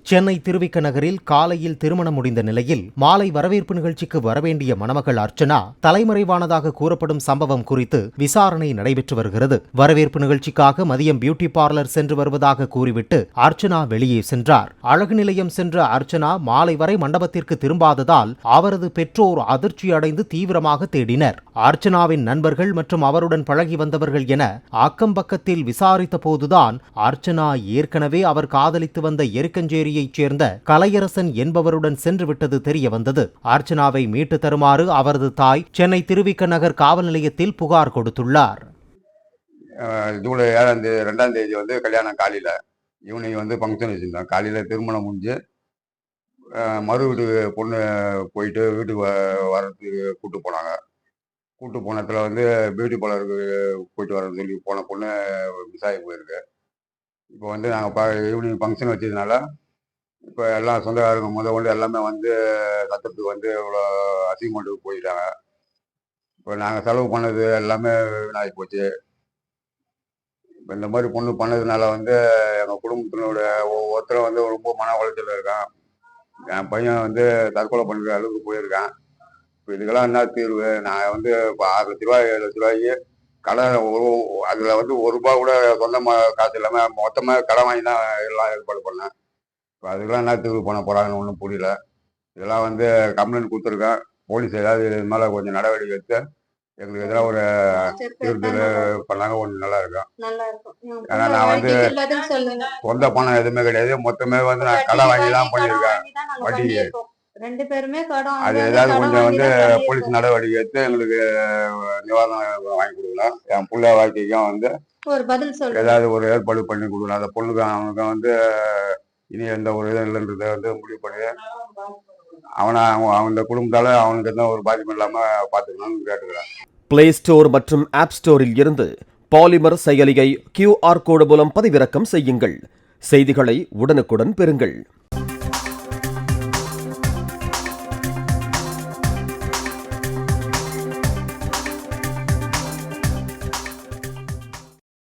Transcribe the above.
சென்னை திருவிக நகரில் காலையில் திருமணம் முடிந்த நிலையில் மாலை வரவேற்பு நிகழ்ச்சிக்கு வரவேண்டிய மணமகள் அர்ச்சனா தலைமறைவானதாக கூறப்படும் சம்பவம் குறித்து விசாரணை நடைபெற்று வருகிறது. வரவேற்பு நிகழ்ச்சிக்காக மதியம் பியூட்டி பார்லர் சென்று வருவதாக கூறிவிட்டு அர்ச்சனா வெளியே சென்றார். அழகு நிலையம் சென்ற அர்ச்சனா மாலை வரை மண்டபத்திற்கு திரும்பாததால் அவரது பெற்றோர் அதிர்ச்சியடைந்து தீவிரமாக தேடினர். அர்ச்சனாவின் நண்பர்கள் மற்றும் அவருடன் பழகி வந்தவர்கள் என அக்கம்பக்கத்தில் விசாரித்த போதுதான் அர்ச்சனா ஏற்கனவே அவர் காதலித்து வந்த எருக்கஞ்சேரி சேர்ந்த கலையரசன் என்பவருடன் சென்று விட்டது தெரிய வந்தது. அர்ச்சனாவை மீட்டு தருமாறு அவரது தாய் சென்னை திருவிக நகர் காவல் நிலையத்தில் புகார் கொடுத்துள்ளார். ஜூலை 2ஆம் தேதி கல்யாணம். காலையில ஈவினிங் ஃபங்க்ஷன் வச்சிருந்தோம். காலையில திருமணம் முடிஞ்சு மறு வீட்டு பொண்ணு போயிட்டு வீட்டுக்கு வர்றதுக்கு கூப்பிட்டு போனாங்க. கூப்பிட்டு போனதுல பியூட்டி பார்லருக்கு போயிட்டு வரன்னு சொல்லி போன பொண்ணு மிஸ் ஆகி போயிருக்கு. இப்போ நாங்கள் ஈவினிங் ஃபங்க்ஷன் வச்சதுனால இப்போ எல்லாம் சொந்தக்காரங்க கொண்டு எல்லாமே சத்திரத்துக்கு இவ்வளோ அசிங்கமெண்ட்டுக்கு போயிட்டாங்க. இப்போ நாங்கள் செலவு பண்ணது எல்லாமே வீணாகி போச்சு. இப்போ இந்த மாதிரி பொண்ணு பண்ணதுனால எங்கள் குடும்பத்தினோட ஒவ்வொருத்தரும் ரொம்ப மன உளைச்சல் இருக்கான். என் பையன் தற்கொலை பண்ணுற அளவுக்கு போயிருக்கான். இப்போ இதுக்கெல்லாம் என்ன தீர்வு? நான் இப்போ 6 லட்ச ரூபாய் 7 லட்ச ரூபாய்க்கு கடன் அதில் ₹1 கூட சொந்தமாக காசு இல்லாமல் மொத்தமாக கடன் வாங்கி தான் எல்லாம் ஏற்பாடு பண்ணேன். இப்போ அதுக்கெல்லாம் என்ன தீர்வு பண்ண போகிறாங்கன்னு ஒன்றும் புரியல. இதெல்லாம் கம்ப்ளைண்ட் கொடுத்துருக்கேன். போலீஸ் ஏதாவது இது மேலே கொஞ்சம் நடவடிக்கை எடுத்து எங்களுக்கு எதிராக ஒரு தீர்வு பண்ணாங்க கொஞ்சம் நல்லா இருக்கும். ஏன்னா நான் சொந்த பணம் எதுவுமே கிடையாது. மொத்தமே நான் கடன் வாங்கி தான் பண்ணியிருக்கேன் வட்டிக்கு. அது ஏதாவது கொஞ்சம் போலீஸ் நடவடிக்கை எடுத்து எங்களுக்கு நிவாரணம் வாங்கி கொடுக்கலாம். என் பிள்ளை வாழ்க்கைக்கும் ஏதாவது ஒரு ஏற்பாடு பண்ணி கொடுக்கலாம். அந்த பொண்ணுக்கு அவனுக்கு இனி எந்த ஒரு இதுவும் இல்லைன்றதை முடிவு பண்ணி அவன் குடும்பத்தால அவனுக்கு எந்த ஒரு பாதிப்பும் இல்லாம பாத்துக்கணும்னு கேட்டுக்கிறேன். பிளே ஸ்டோர் மற்றும் ஆப் ஸ்டோரில் இருந்து பாலிமர் செயலியை QR கோடு மூலம் பதிவிறக்கம் செய்யுங்கள். செய்திகளை உடனுக்குடன் பெறுங்கள்.